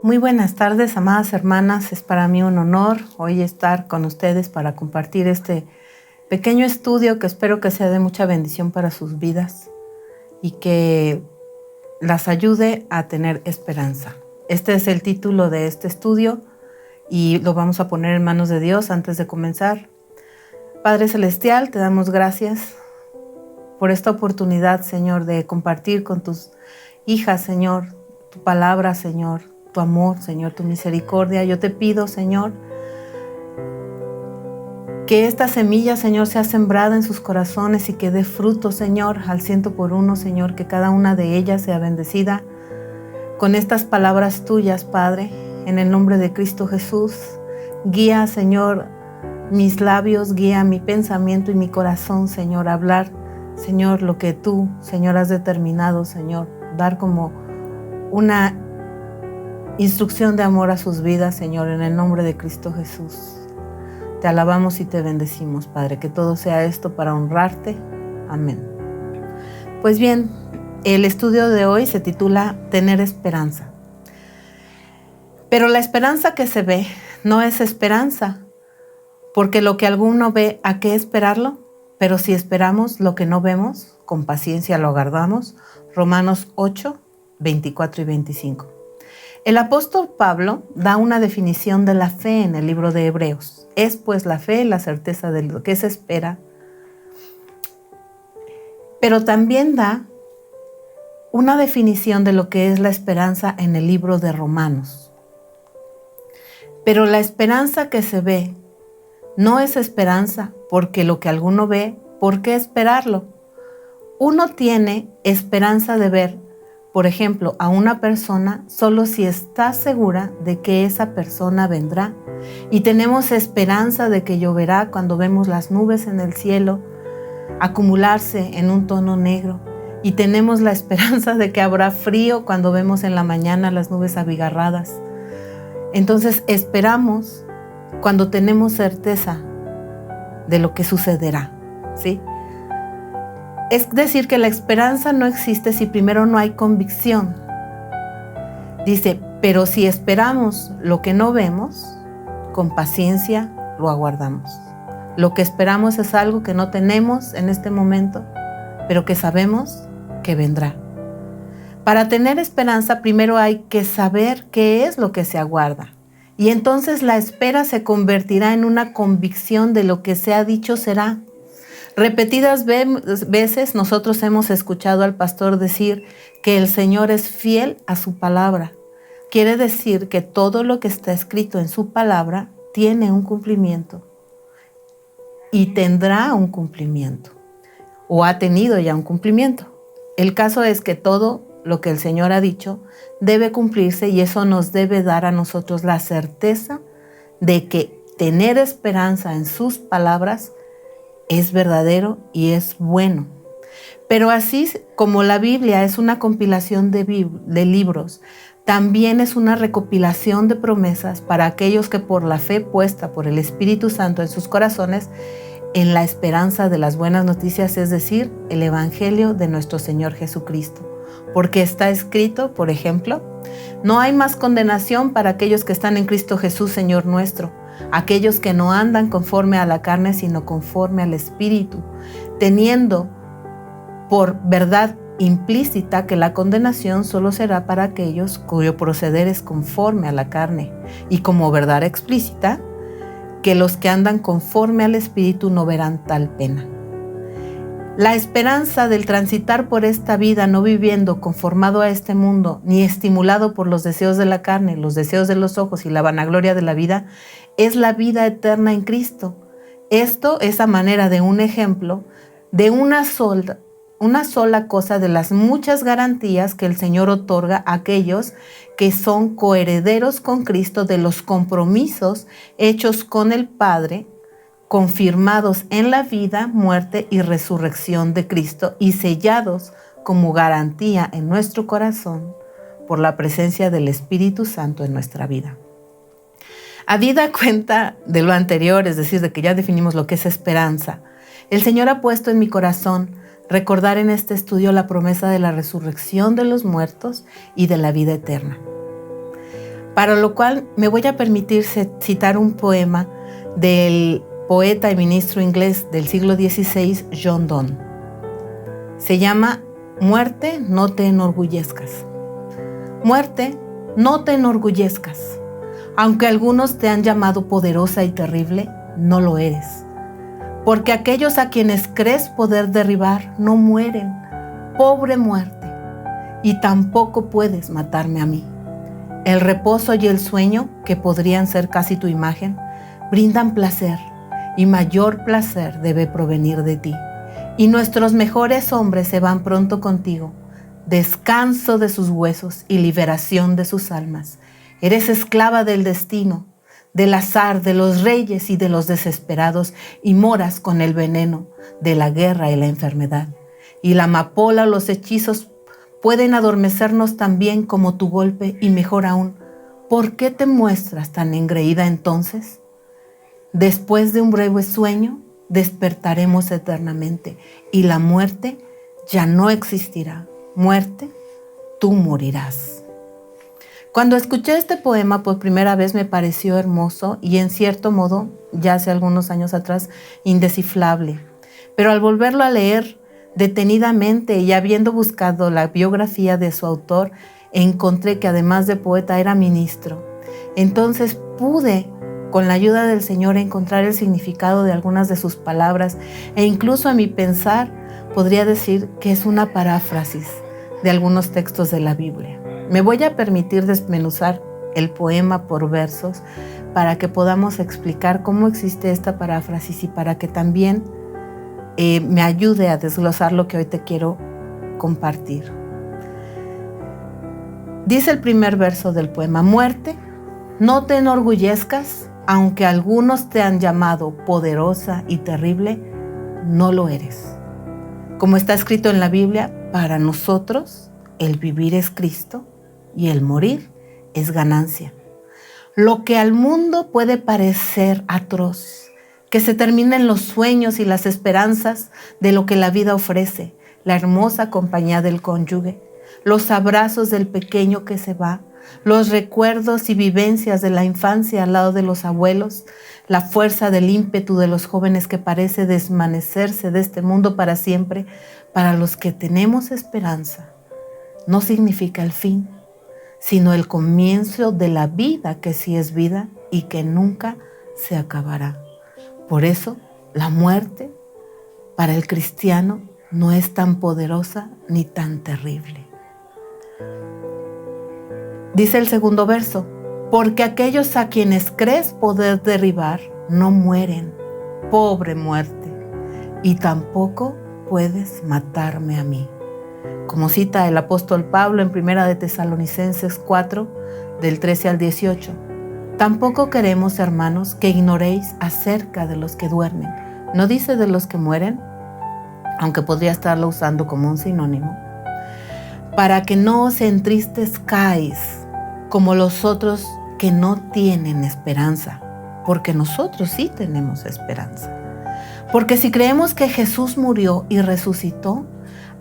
Muy buenas tardes, amadas hermanas. Es para mí un honor hoy estar con ustedes para compartir este pequeño estudio que espero que sea de mucha bendición para sus vidas y que las ayude a tener esperanza. Este es el título de este estudio y lo vamos a poner en manos de Dios antes de comenzar. Padre Celestial, te damos gracias por esta oportunidad, Señor, de compartir con tus hijas, Señor, tu palabra, Señor, tu amor, Señor, tu misericordia. Yo te pido, Señor, que esta semilla, Señor, sea sembrada en sus corazones y que dé fruto, Señor, al 100%, Señor, que cada una de ellas sea bendecida con estas palabras tuyas, Padre, en el nombre de Cristo Jesús. Guía, Señor, mis labios, guía mi pensamiento y mi corazón, Señor, a hablar, Señor, lo que tú, Señor, has determinado, Señor, dar como una instrucción de amor a sus vidas, Señor, en el nombre de Cristo Jesús. Te alabamos y te bendecimos, Padre, que todo sea esto para honrarte. Amén. Pues bien, el estudio de hoy se titula Tener esperanza. Pero la esperanza que se ve no es esperanza, porque lo que alguno ve, ¿a qué esperarlo? Pero si esperamos lo que no vemos, con paciencia lo aguardamos. Romanos 8, 24 y 25. El apóstol Pablo da una definición de la fe en el libro de Hebreos. Es pues la fe la certeza de lo que se espera, pero también da una definición de lo que es la esperanza en el libro de Romanos. Pero la esperanza que se ve no es esperanza, porque lo que alguno ve, ¿por qué esperarlo? Uno tiene esperanza de ver, por ejemplo, a una persona solo si está segura de que esa persona vendrá. Y tenemos esperanza de que lloverá cuando vemos las nubes en el cielo acumularse en un tono negro. Y tenemos la esperanza de que habrá frío cuando vemos en la mañana las nubes abigarradas. Entonces esperamos cuando tenemos certeza de lo que sucederá, ¿sí? Es decir, que la esperanza no existe si primero no hay convicción. Dice, pero si esperamos lo que no vemos, con paciencia lo aguardamos. Lo que esperamos es algo que no tenemos en este momento, pero que sabemos que vendrá. Para tener esperanza, primero hay que saber qué es lo que se aguarda. Y entonces la espera se convertirá en una convicción de lo que se ha dicho será. Repetidas veces nosotros hemos escuchado al pastor decir que el Señor es fiel a su palabra. Quiere decir que todo lo que está escrito en su palabra tiene un cumplimiento y tendrá un cumplimiento o ha tenido ya un cumplimiento. El caso es que todo lo que el Señor ha dicho debe cumplirse y eso nos debe dar a nosotros la certeza de que tener esperanza en sus palabras es verdadero y es bueno. Pero así como la Biblia es una compilación de libros, también es una recopilación de promesas para aquellos que por la fe puesta por el Espíritu Santo en sus corazones, en la esperanza de las buenas noticias, es decir, el Evangelio de nuestro Señor Jesucristo. Porque está escrito, por ejemplo, no hay más condenación para aquellos que están en Cristo Jesús, Señor nuestro, aquellos que no andan conforme a la carne, sino conforme al Espíritu, teniendo por verdad implícita que la condenación solo será para aquellos cuyo proceder es conforme a la carne, y como verdad explícita, que los que andan conforme al Espíritu no verán tal pena. La esperanza del transitar por esta vida no viviendo conformado a este mundo, ni estimulado por los deseos de la carne, los deseos de los ojos y la vanagloria de la vida, es la vida eterna en Cristo. Esto es a manera de un ejemplo de una sola cosa de las muchas garantías que el Señor otorga a aquellos que son coherederos con Cristo de los compromisos hechos con el Padre, confirmados en la vida, muerte y resurrección de Cristo y sellados como garantía en nuestro corazón por la presencia del Espíritu Santo en nuestra vida. Habida cuenta de lo anterior, es decir, de que ya definimos lo que es esperanza, el Señor ha puesto en mi corazón recordar en este estudio la promesa de la resurrección de los muertos y de la vida eterna. para lo cual me voy a permitir citar un poema del poeta y ministro inglés del siglo XVI, John Donne. Se llama Muerte, no te enorgullezcas. Muerte, no te enorgullezcas. Aunque algunos te han llamado poderosa y terrible, no lo eres. Porque aquellos a quienes crees poder derribar no mueren. Pobre muerte, y tampoco puedes matarme a mí. El reposo y el sueño, que podrían ser casi tu imagen, brindan placer, y mayor placer debe provenir de ti. Y nuestros mejores hombres se van pronto contigo, descanso de sus huesos y liberación de sus almas. Eres esclava del destino, del azar, de los reyes y de los desesperados, y moras con el veneno de la guerra y la enfermedad. Y la amapola o los hechizos pueden adormecernos tan bien como tu golpe, y mejor aún, ¿por qué te muestras tan engreída entonces? Después de un breve sueño, despertaremos eternamente, y la muerte ya no existirá. Muerte, tú morirás. Cuando escuché este poema por primera vez me pareció hermoso y en cierto modo, ya hace algunos años atrás, indescifrable. Pero al volverlo a leer detenidamente y habiendo buscado la biografía de su autor, encontré que además de poeta era ministro. Entonces pude, con la ayuda del Señor, encontrar el significado de algunas de sus palabras e incluso a mi pensar podría decir que es una paráfrasis de algunos textos de la Biblia. Me voy a permitir desmenuzar el poema por versos para que podamos explicar cómo existe esta paráfrasis y para que también me ayude a desglosar lo que hoy te quiero compartir. Dice el primer verso del poema: muerte, no te enorgullezcas, aunque algunos te han llamado poderosa y terrible, no lo eres. Como está escrito en la Biblia, para nosotros el vivir es Cristo y el morir es ganancia. Lo que al mundo puede parecer atroz, que se terminen los sueños y las esperanzas de lo que la vida ofrece, la hermosa compañía del cónyuge, los abrazos del pequeño que se va, los recuerdos y vivencias de la infancia al lado de los abuelos, la fuerza del ímpetu de los jóvenes que parece desvanecerse de este mundo para siempre. Para los que tenemos esperanza, no significa el fin, sino el comienzo de la vida que sí es vida y que nunca se acabará. Por eso, la muerte para el cristiano no es tan poderosa ni tan terrible. Dice el segundo verso: porque aquellos a quienes crees poder derribar no mueren. Pobre muerte, y tampoco puedes matarme a mí. Como cita el apóstol Pablo en 1 de Tesalonicenses 4, del 13 al 18. Tampoco queremos, hermanos, que ignoréis acerca de los que duermen. No dice de los que mueren, aunque podría estarlo usando como un sinónimo. Para que no os entristezcáis como los otros que no tienen esperanza, porque nosotros sí tenemos esperanza. Porque si creemos que Jesús murió y resucitó,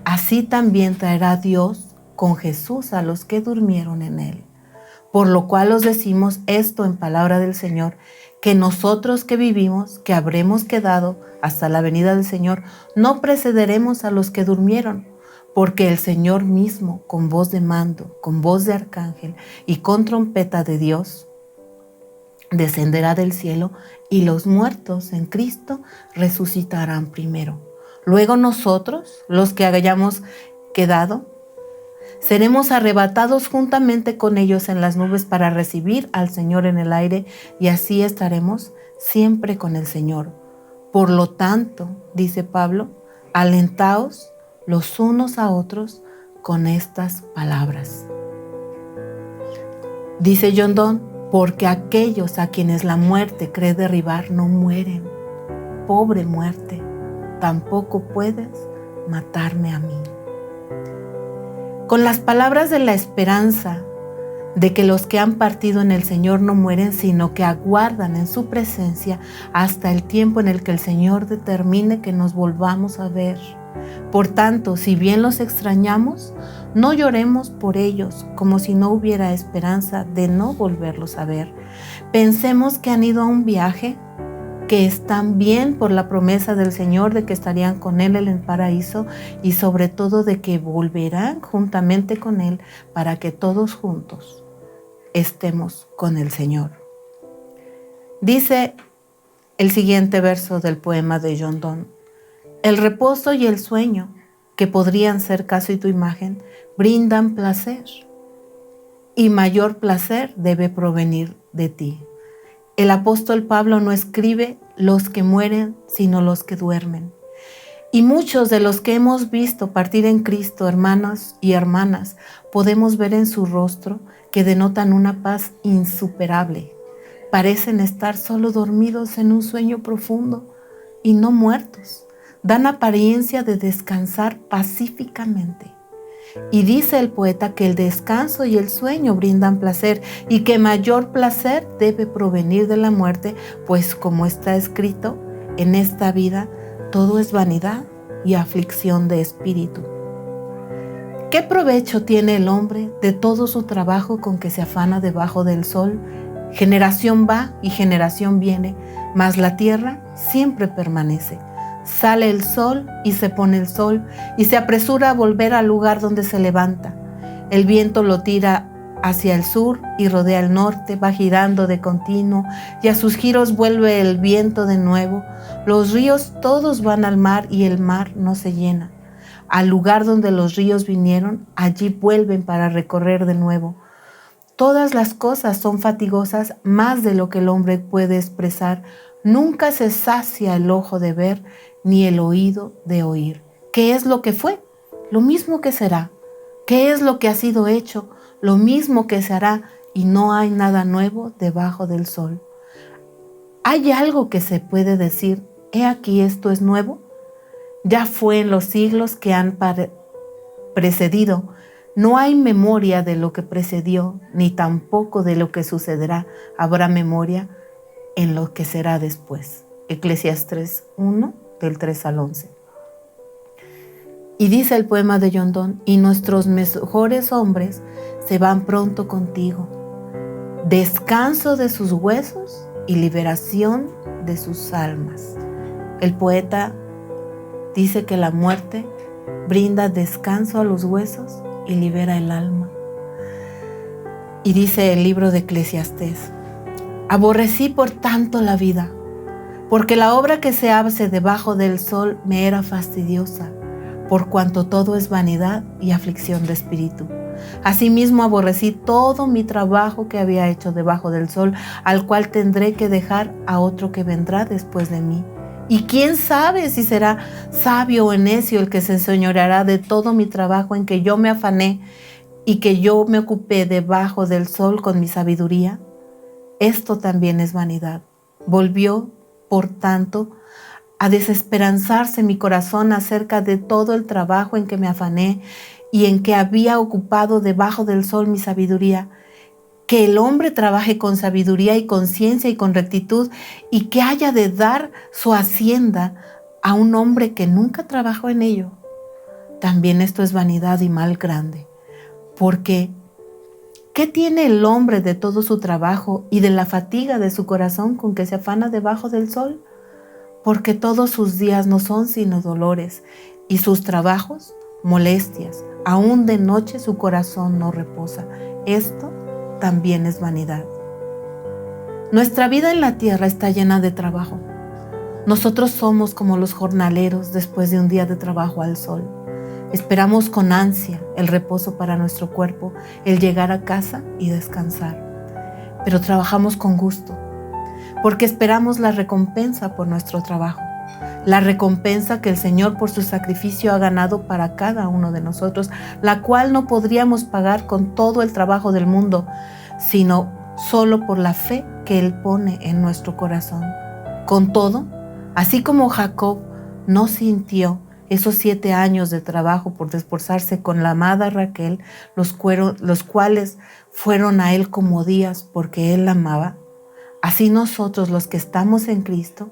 así también traerá Dios con Jesús a los que durmieron en él. Por lo cual os decimos esto en palabra del Señor, que nosotros que vivimos, que habremos quedado hasta la venida del Señor, no precederemos a los que durmieron, porque el Señor mismo, con voz de mando, con voz de arcángel y con trompeta de Dios, descenderá del cielo, y los muertos en Cristo resucitarán primero. Luego nosotros, los que hayamos quedado, seremos arrebatados juntamente con ellos en las nubes para recibir al Señor en el aire, y así estaremos siempre con el Señor. Por lo tanto, dice Pablo, alentaos los unos a otros con estas palabras. Dice John Donne: porque aquellos a quienes la muerte cree derribar no mueren. Pobre muerte, tampoco puedes matarme a mí. Con las palabras de la esperanza de que los que han partido en el Señor no mueren, sino que aguardan en su presencia hasta el tiempo en el que el Señor determine que nos volvamos a ver. Por tanto, si bien los extrañamos, No lloremos por ellos como si no hubiera esperanza de no volverlos a ver. Pensemos que han ido a un viaje, que están bien por la promesa del Señor de que estarían con Él en el paraíso y sobre todo de que volverán juntamente con Él para que todos juntos estemos con el Señor. Dice el siguiente verso del poema de John Donne: el reposo y el sueño, que podrían ser casi tu imagen, brindan placer, y mayor placer debe provenir de ti. El apóstol Pablo no escribe los que mueren, sino los que duermen. Y muchos de los que hemos visto partir en Cristo, hermanos y hermanas, podemos ver en su rostro que denotan una paz insuperable. Parecen estar solo dormidos en un sueño profundo y no muertos. Dan apariencia de descansar pacíficamente. Y dice el poeta que el descanso y el sueño brindan placer y que mayor placer debe provenir de la muerte, pues como está escrito, en esta vida todo es vanidad y aflicción de espíritu. ¿Qué provecho tiene el hombre de todo su trabajo con que se afana debajo del sol? Generación va y generación viene, mas la tierra siempre permanece. Sale el sol y se pone el sol y se apresura a volver al lugar donde se levanta. El viento lo tira hacia el sur y rodea el norte, va girando de continuo y a sus giros vuelve el viento de nuevo. Los ríos todos van al mar y el mar no se llena. Al lugar donde los ríos vinieron, allí vuelven para recorrer de nuevo. Todas las cosas son fatigosas más de lo que el hombre puede expresar. Nunca se sacia el ojo de ver, ni el oído de oír. ¿Qué es lo que fue? Lo mismo que será. ¿Qué es lo que ha sido hecho? Lo mismo que se hará, y no hay nada nuevo debajo del sol. ¿Hay algo que se puede decir, he aquí esto es nuevo? Ya fue en los siglos que han precedido. No hay memoria de lo que precedió, ni tampoco de lo que sucederá. Habrá memoria en lo que será después. Eclesiastés 1, del 3 al 11. Y dice el poema de John Donne: y nuestros mejores hombres se van pronto contigo, descanso de sus huesos y liberación de sus almas. El poeta dice que la muerte brinda descanso a los huesos y libera el alma. Y dice el libro de Eclesiastés: aborrecí por tanto la vida, porque la obra que se hace debajo del sol me era fastidiosa, por cuanto todo es vanidad y aflicción de espíritu. Asimismo aborrecí todo mi trabajo que había hecho debajo del sol, al cual tendré que dejar a otro que vendrá después de mí. Y quién sabe si será sabio o necio el que se enseñoreará de todo mi trabajo en que yo me afané y que yo me ocupé debajo del sol con mi sabiduría. Esto también es vanidad. Volvió, por tanto, a desesperanzarse mi corazón acerca de todo el trabajo en que me afané y en que había ocupado debajo del sol mi sabiduría. Que el hombre trabaje con sabiduría y con ciencia y con rectitud, y que haya de dar su hacienda a un hombre que nunca trabajó en ello. También esto es vanidad y mal grande, porque ¿qué tiene el hombre de todo su trabajo y de la fatiga de su corazón con que se afana debajo del sol? Porque todos sus días no son sino dolores, y sus trabajos molestias. Aún de noche su corazón no reposa. Esto también es vanidad. Nuestra vida en la tierra está llena de trabajo. Nosotros somos como los jornaleros después de un día de trabajo al sol. Esperamos con ansia el reposo para nuestro cuerpo, el llegar a casa y descansar. Pero trabajamos con gusto, porque esperamos la recompensa por nuestro trabajo. La recompensa que el Señor por su sacrificio ha ganado para cada uno de nosotros, la cual no podríamos pagar con todo el trabajo del mundo, sino solo por la fe que Él pone en nuestro corazón. Con todo, así como Jacob no sintió esos 7 años de trabajo por esforzarse con la amada Raquel, los cuales fueron a él como días porque él la amaba, así nosotros los que estamos en Cristo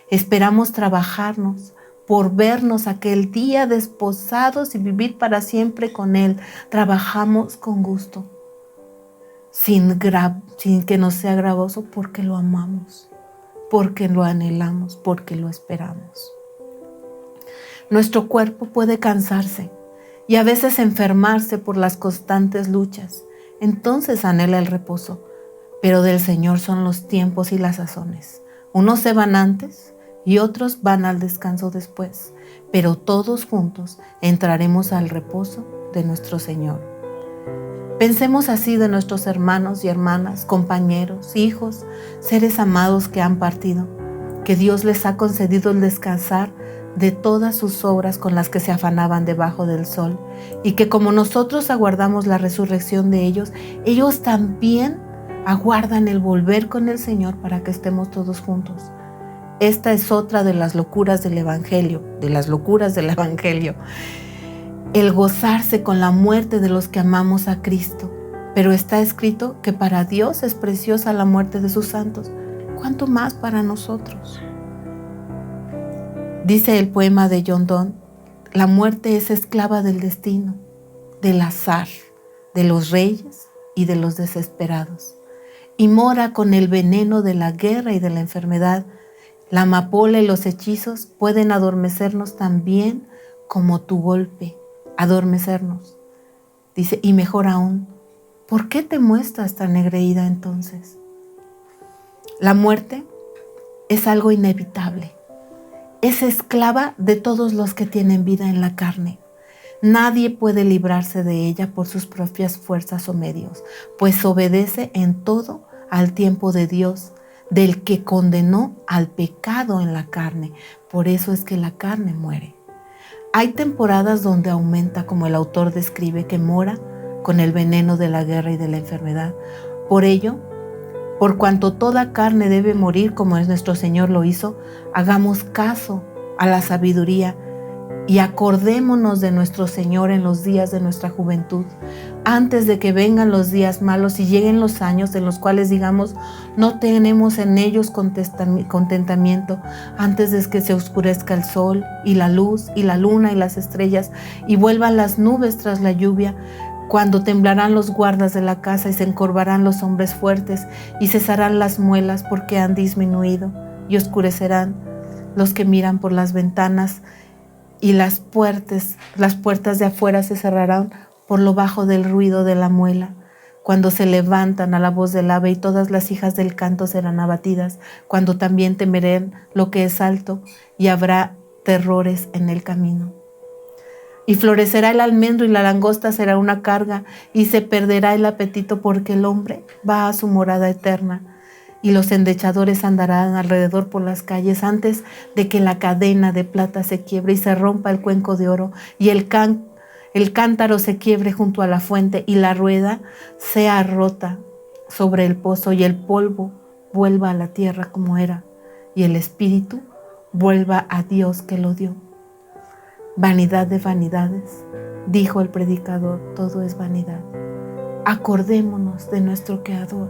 esperamos trabajarnos por vernos aquel día desposados y vivir para siempre con Él. Trabajamos con gusto, sin que nos sea gravoso, porque lo amamos, porque lo anhelamos, porque lo esperamos. Nuestro cuerpo puede cansarse y a veces enfermarse por las constantes luchas. Entonces anhela el reposo, pero del Señor son los tiempos y las sazones. Unos se van antes y otros van al descanso después, pero todos juntos entraremos al reposo de nuestro Señor. Pensemos así de nuestros hermanos y hermanas, compañeros, hijos, seres amados que han partido, que Dios les ha concedido el descansar de todas sus obras con las que se afanaban debajo del sol, y que como nosotros aguardamos la resurrección de ellos, ellos también aguardan el volver con el Señor para que estemos todos juntos. Esta es otra de las locuras del Evangelio, el gozarse con la muerte de los que amamos a Cristo. Pero está escrito que para Dios es preciosa la muerte de sus santos, ¿cuánto más para nosotros? Dice el poema de John Donne, la muerte es esclava del destino, del azar, de los reyes y de los desesperados, y mora con el veneno de la guerra y de la enfermedad. La amapola y los hechizos pueden adormecernos también como tu golpe, adormecernos. Dice, y mejor aún, ¿por qué te muestras tan engreída entonces? La muerte es algo inevitable. Es esclava de todos los que tienen vida en la carne. Nadie puede librarse de ella por sus propias fuerzas o medios, pues obedece en todo al tiempo de Dios, del que condenó al pecado en la carne. Por eso es que la carne muere. Hay temporadas donde aumenta, como el autor describe, que mora con el veneno de la guerra y de la enfermedad. Por ello, por cuanto toda carne debe morir como nuestro Señor lo hizo, hagamos caso a la sabiduría y acordémonos de nuestro Señor en los días de nuestra juventud, antes de que vengan los días malos y lleguen los años en los cuales digamos, no tenemos en ellos contentamiento, antes de que se oscurezca el sol y la luz y la luna y las estrellas y vuelvan las nubes tras la lluvia, cuando temblarán los guardas de la casa y se encorvarán los hombres fuertes y cesarán las muelas porque han disminuido y oscurecerán los que miran por las ventanas y las puertas de afuera se cerrarán por lo bajo del ruido de la muela, cuando se levantan a la voz del ave y todas las hijas del canto serán abatidas, cuando también temerán lo que es alto y habrá terrores en el camino. Y florecerá el almendro y la langosta será una carga y se perderá el apetito porque el hombre va a su morada eterna. Y los endechadores andarán alrededor por las calles antes de que la cadena de plata se quiebre y se rompa el cuenco de oro y el cántaro se quiebre junto a la fuente y la rueda sea rota sobre el pozo y el polvo vuelva a la tierra como era y el espíritu vuelva a Dios que lo dio. Vanidad de vanidades, dijo el predicador, todo es vanidad. Acordémonos de nuestro Creador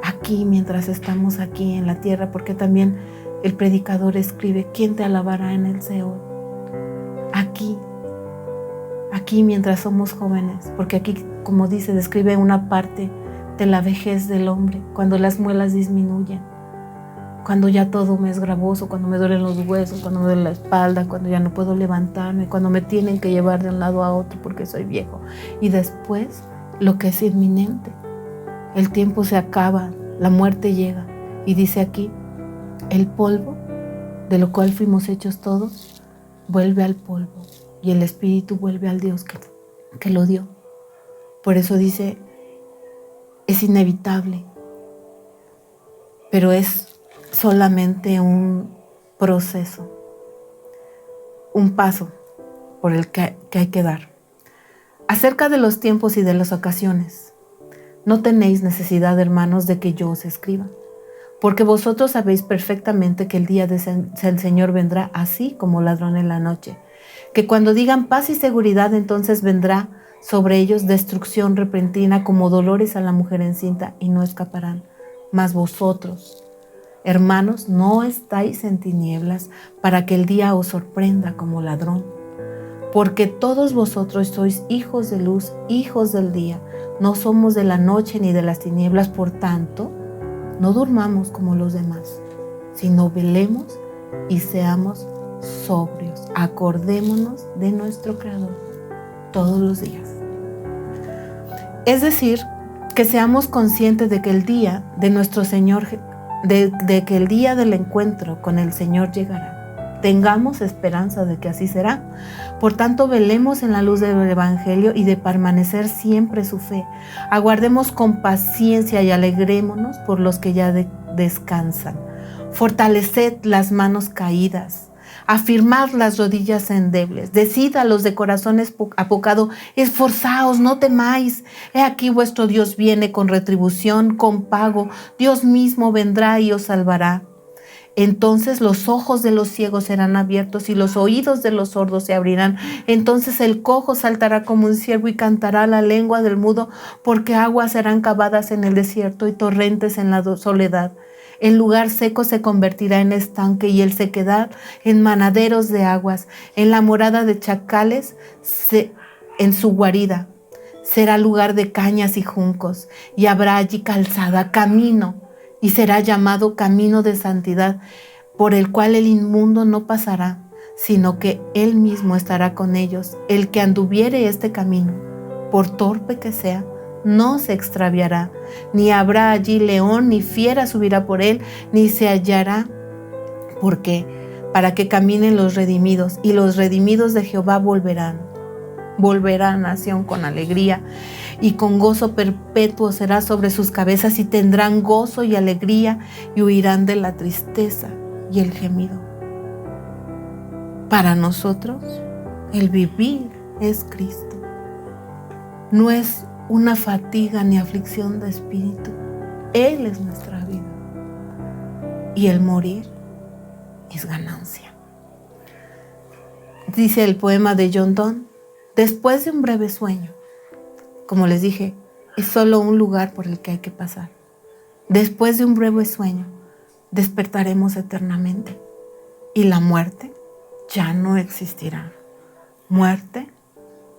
aquí mientras estamos aquí en la tierra, porque también el predicador escribe, ¿quién te alabará en el Seol? Aquí mientras somos jóvenes, porque aquí, como dice, describe una parte de la vejez del hombre, cuando las muelas disminuyen, cuando ya todo me es gravoso, cuando me duelen los huesos, cuando me duele la espalda, cuando ya no puedo levantarme, cuando me tienen que llevar de un lado a otro porque soy viejo. Y después, lo que es inminente, el tiempo se acaba, la muerte llega. Y dice aquí, el polvo, de lo cual fuimos hechos todos, vuelve al polvo. Y el espíritu vuelve al Dios que lo dio. Por eso dice, es inevitable, pero es solamente un proceso, un paso por el que hay que dar. Acerca de los tiempos y de las ocasiones, no tenéis necesidad, hermanos, de que yo os escriba, porque vosotros sabéis perfectamente que el día del Señor vendrá así como ladrón en la noche, que cuando digan paz y seguridad, entonces vendrá sobre ellos destrucción repentina como dolores a la mujer encinta y no escaparán. Mas vosotros Hermanos, no estáis en tinieblas para que el día os sorprenda como ladrón. Porque todos vosotros sois hijos de luz, hijos del día. No somos de la noche ni de las tinieblas, por tanto, no durmamos como los demás, sino velemos y seamos sobrios. Acordémonos de nuestro Creador todos los días. Es decir, que seamos conscientes de que el día de nuestro Señor, de que el día del encuentro con el Señor llegará. Tengamos esperanza de que así será. Por tanto, velemos en la luz del Evangelio y de permanecer siempre su fe. Aguardemos con paciencia y alegrémonos por los que ya descansan. Fortaleced las manos caídas. Afirmad las rodillas endebles. Decid a los de corazón apocado: esforzaos, no temáis. He aquí vuestro Dios viene con retribución, con pago. Dios mismo vendrá y os salvará. Entonces los ojos de los ciegos serán abiertos y los oídos de los sordos se abrirán. Entonces el cojo saltará como un ciervo y cantará la lengua del mudo, porque aguas serán cavadas en el desierto y torrentes en la soledad. El lugar seco se convertirá en estanque y el sequedad en manaderos de aguas. En la morada de chacales, en su guarida, será lugar de cañas y juncos, y habrá allí calzada, camino, y será llamado camino de santidad, por el cual el inmundo no pasará, sino que él mismo estará con ellos. El que anduviere este camino, por torpe que sea, no se extraviará, ni habrá allí león ni fiera subirá por él, ni se hallará. ¿Por qué? Para que caminen los redimidos, y los redimidos de Jehová volverán. Volverán a Sión con alegría, y con gozo perpetuo será sobre sus cabezas, y tendrán gozo y alegría, y huirán de la tristeza y el gemido. Para nosotros, el vivir es Cristo. No es una fatiga ni aflicción de espíritu. Él es nuestra vida. Y el morir es ganancia. Dice el poema de John Donne: después de un breve sueño, como les dije, es solo un lugar por el que hay que pasar. Después de un breve sueño, despertaremos eternamente. Y la muerte ya no existirá. Muerte,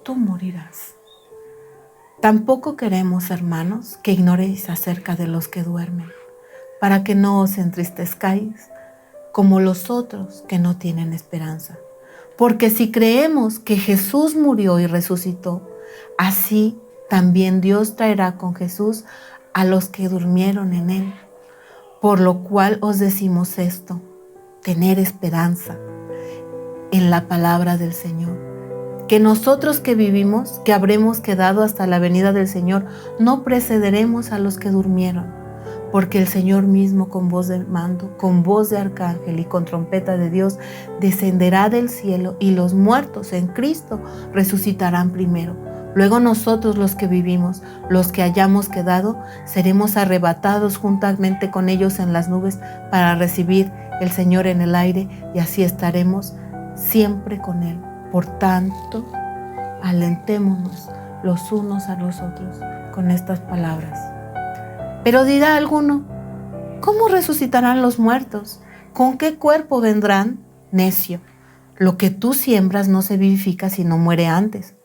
tú morirás. Tampoco queremos, hermanos, que ignoréis acerca de los que duermen, para que no os entristezcáis como los otros que no tienen esperanza. Porque si creemos que Jesús murió y resucitó, así también Dios traerá con Jesús a los que durmieron en él. Por lo cual os decimos esto: tener esperanza en la palabra del Señor. Que nosotros que vivimos, que habremos quedado hasta la venida del Señor, no precederemos a los que durmieron, porque el Señor mismo con voz de mando, con voz de arcángel y con trompeta de Dios descenderá del cielo, y los muertos en Cristo resucitarán primero. Luego nosotros, los que vivimos, los que hayamos quedado, seremos arrebatados juntamente con ellos en las nubes para recibir el Señor en el aire, y así estaremos siempre con Él. Por tanto, alentémonos los unos a los otros con estas palabras. Pero dirá alguno: ¿cómo resucitarán los muertos? ¿Con qué cuerpo vendrán? Necio, lo que tú siembras no se vivifica sino muere antes.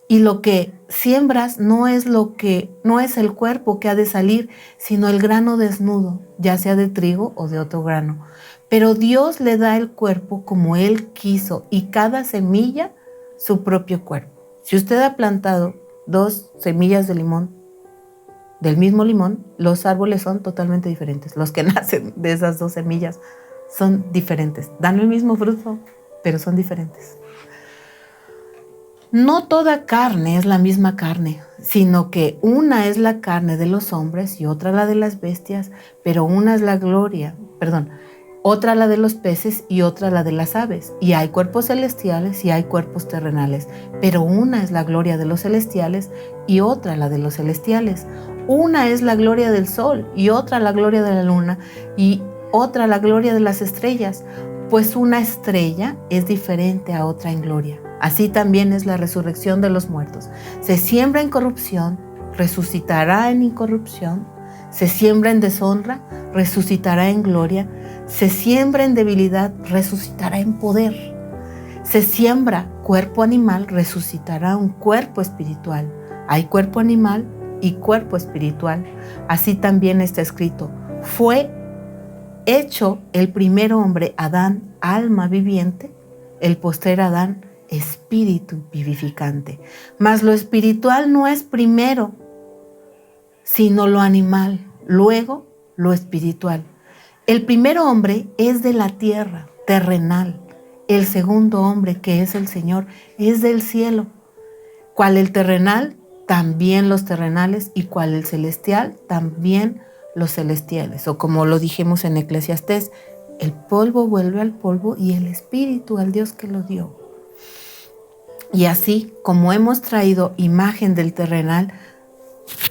Y lo que siembras no es el cuerpo que ha de salir, sino el grano desnudo, ya sea de trigo o de otro grano. Pero Dios le da el cuerpo como Él quiso, y cada semilla su propio cuerpo. Si usted ha plantado 2 semillas de limón, del mismo limón, los árboles son totalmente diferentes. Los que nacen de esas 2 semillas son diferentes. Dan el mismo fruto, pero son diferentes. No toda carne es la misma carne, sino que una es la carne de los hombres y otra la de las bestias, pero una es otra la de los peces y otra la de las aves. Y hay cuerpos celestiales y hay cuerpos terrenales, pero una es la gloria de los celestiales y otra la de los celestiales. Una es la gloria del sol y otra la gloria de la luna y otra la gloria de las estrellas, pues una estrella es diferente a otra en gloria. Así también es la resurrección de los muertos. Se siembra en corrupción, resucitará en incorrupción. Se siembra en deshonra, resucitará en gloria. Se siembra en debilidad, resucitará en poder. Se siembra cuerpo animal, resucitará un cuerpo espiritual. Hay cuerpo animal y cuerpo espiritual. Así también está escrito: fue hecho el primer hombre, Adán, alma viviente, el postrer Adán, espíritu vivificante. Mas lo espiritual no es primero, sino lo animal, luego lo espiritual. El primer hombre es de la tierra, terrenal. El segundo hombre, que es el Señor, es del cielo. Cual el terrenal, también los terrenales, y cual el celestial, también los celestiales. O como lo dijimos en Eclesiastés, el polvo vuelve al polvo y el espíritu al Dios que lo dio. Y así como hemos traído imagen del terrenal,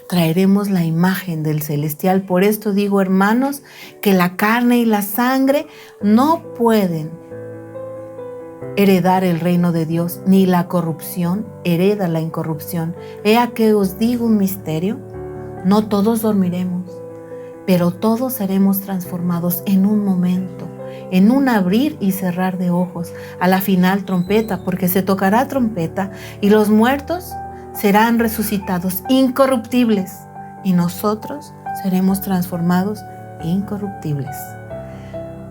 traeremos la imagen del celestial. Por esto digo, hermanos, que la carne y la sangre no pueden heredar el reino de Dios, ni la corrupción hereda la incorrupción. He aquí os digo un misterio: no todos dormiremos, pero todos seremos transformados en un momento, en un abrir y cerrar de ojos, a la final trompeta, porque se tocará trompeta y los muertos serán resucitados incorruptibles y nosotros seremos transformados incorruptibles.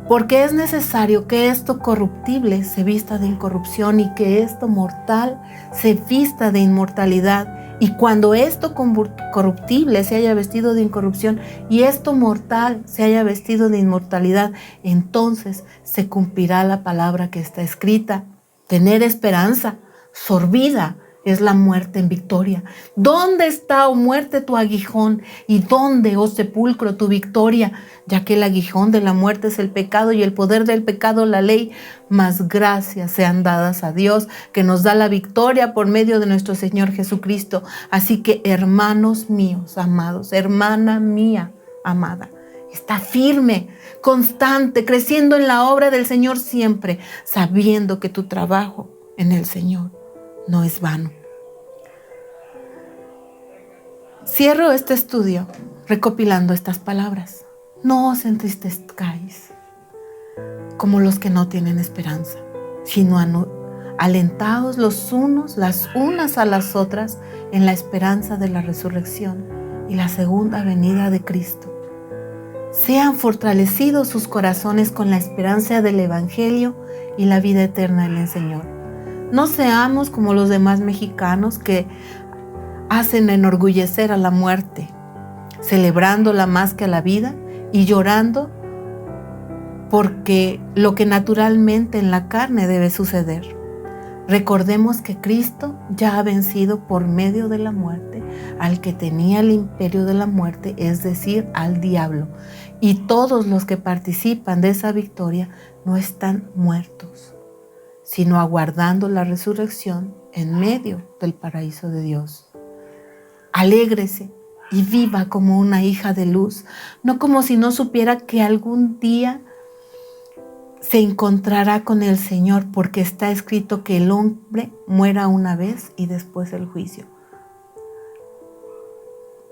Porque es necesario que esto corruptible se vista de incorrupción y que esto mortal se vista de inmortalidad. Y cuando esto corruptible se haya vestido de incorrupción y esto mortal se haya vestido de inmortalidad, entonces se cumplirá la palabra que está escrita: tener esperanza, sorbida es la muerte en victoria. ¿Dónde está, oh muerte, tu aguijón? ¿Y dónde, oh sepulcro, tu victoria? Ya que el aguijón de la muerte es el pecado y el poder del pecado la ley. Mas gracias sean dadas a Dios, que nos da la victoria por medio de nuestro Señor Jesucristo. Así que, hermanos míos amados, hermana mía amada, está firme, constante, creciendo en la obra del Señor siempre, sabiendo que tu trabajo en el Señor no es vano. Cierro este estudio recopilando estas palabras: no os entristezcáis como los que no tienen esperanza, sino alentaos los unos, las unas a las otras, en la esperanza de la resurrección y la segunda venida de Cristo. Sean fortalecidos sus corazones con la esperanza del Evangelio y la vida eterna en el Señor. No seamos como los demás mexicanos que hacen enorgullecer a la muerte, celebrándola más que a la vida y llorando porque lo que naturalmente en la carne debe suceder. Recordemos que Cristo ya ha vencido por medio de la muerte al que tenía el imperio de la muerte, es decir, al diablo. Y todos los que participan de esa victoria no están muertos, sino aguardando la resurrección en medio del paraíso de Dios. Alégrese y viva como una hija de luz, no como si no supiera que algún día se encontrará con el Señor, porque está escrito que el hombre muera una vez y después el juicio.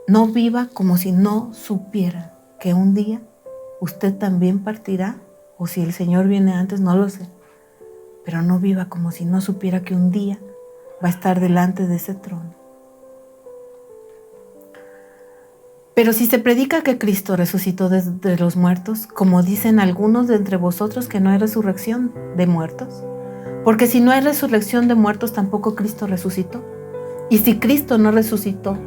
No viva como si no supiera que un día usted también partirá, o si el Señor viene antes, no lo sé. Pero no viva como si no supiera que un día va a estar delante de ese trono. Pero si se predica que Cristo resucitó de los muertos, como dicen algunos de entre vosotros que no hay resurrección de muertos, porque si no hay resurrección de muertos, tampoco Cristo resucitó. Y si Cristo no resucitó,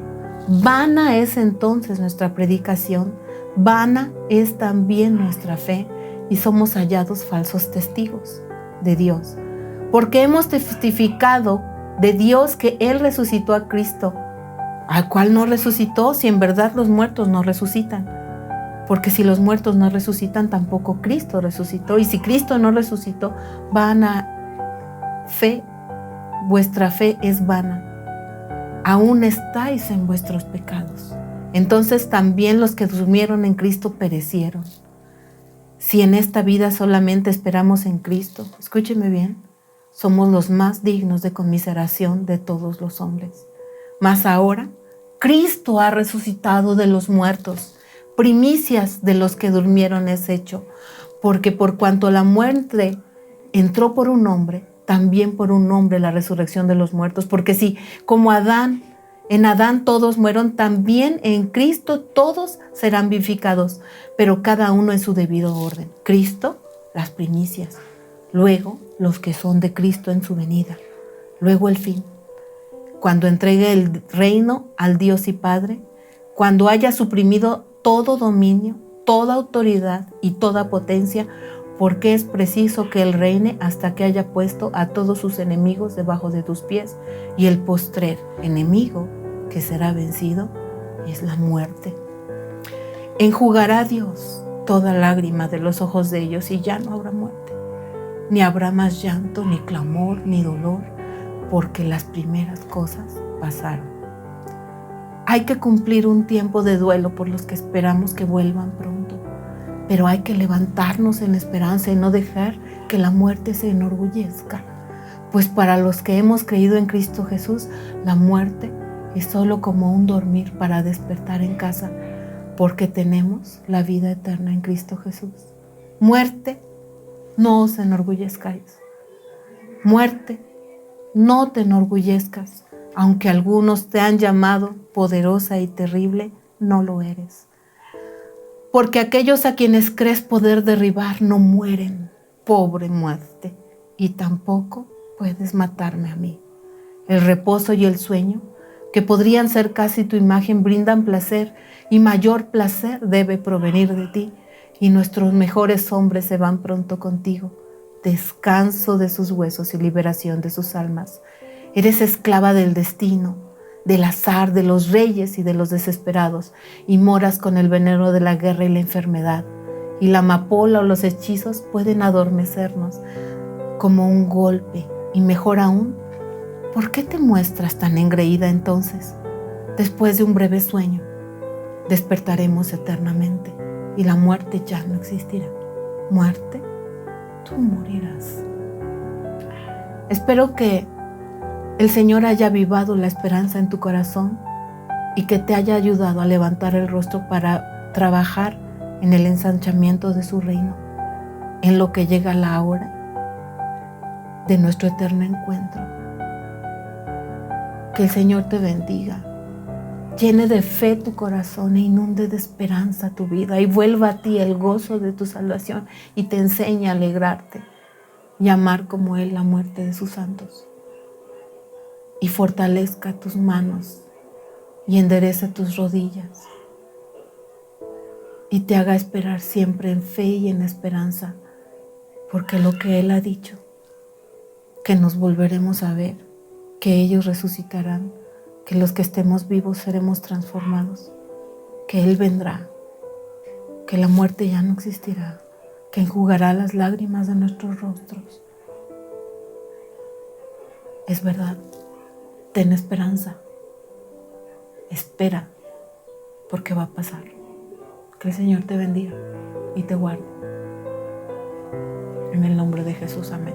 vana es entonces nuestra predicación, vana es también nuestra fe, y somos hallados falsos testigos de Dios, porque hemos testificado de Dios que Él resucitó a Cristo, al cual no resucitó, si en verdad los muertos no resucitan. Porque si los muertos no resucitan, tampoco Cristo resucitó. Y si Cristo no resucitó, vana fe, vuestra fe es vana. Aún estáis en vuestros pecados. Entonces también los que durmieron en Cristo perecieron. Si en esta vida solamente esperamos en Cristo, escúcheme bien, somos los más dignos de conmiseración de todos los hombres. Mas ahora, Cristo ha resucitado de los muertos, primicias de los que durmieron es hecho, porque por cuanto la muerte entró por un hombre, también por un hombre la resurrección de los muertos. Porque si como en Adán todos mueron, también en Cristo todos serán vivificados, pero cada uno en su debido orden. Cristo, las primicias, luego los que son de Cristo en su venida, luego el fin, cuando entregue el reino al Dios y Padre, cuando haya suprimido todo dominio, toda autoridad y toda potencia, porque es preciso que Él reine hasta que haya puesto a todos sus enemigos debajo de tus pies. Y el postrer enemigo que será vencido es la muerte. Enjugará Dios toda lágrima de los ojos de ellos y ya no habrá muerte, ni habrá más llanto, ni clamor, ni dolor, porque las primeras cosas pasaron. Hay que cumplir un tiempo de duelo por los que esperamos que vuelvan pronto, pero hay que levantarnos en esperanza y no dejar que la muerte se enorgullezca, pues para los que hemos creído en Cristo Jesús, la muerte es solo como un dormir para despertar en casa, porque tenemos la vida eterna en Cristo Jesús. Muerte, no os enorgullezcáis. Muerte, no te enorgullezcas, aunque algunos te han llamado poderosa y terrible, no lo eres. Porque aquellos a quienes crees poder derribar no mueren, pobre muerte, y tampoco puedes matarme a mí. El reposo y el sueño, que podrían ser casi tu imagen, brindan placer, y mayor placer debe provenir de ti, y nuestros mejores hombres se van pronto contigo. Descanso de sus huesos y liberación de sus almas. Eres esclava del destino, del azar, de los reyes y de los desesperados, y moras con el veneno de la guerra y la enfermedad. Y la amapola o los hechizos pueden adormecernos como un golpe, y mejor aún, ¿por qué te muestras tan engreída entonces? Después de un breve sueño, despertaremos eternamente, y la muerte ya no existirá. Muerte, tú morirás. Espero que el Señor haya avivado la esperanza en tu corazón y que te haya ayudado a levantar el rostro para trabajar en el ensanchamiento de su reino, en lo que llega la hora de nuestro eterno encuentro. Que el Señor te bendiga, llene de fe tu corazón e inunde de esperanza tu vida, y vuelva a ti el gozo de tu salvación y te enseñe a alegrarte y amar como Él la muerte de sus santos. Y fortalezca tus manos y enderece tus rodillas y te haga esperar siempre en fe y en esperanza, porque lo que Él ha dicho, que nos volveremos a ver, que ellos resucitarán, que los que estemos vivos seremos transformados, que Él vendrá, que la muerte ya no existirá, que enjugará las lágrimas de nuestros rostros. Es verdad. Ten esperanza, espera, porque va a pasar. Que el Señor te bendiga y te guarde. En el nombre de Jesús, amén.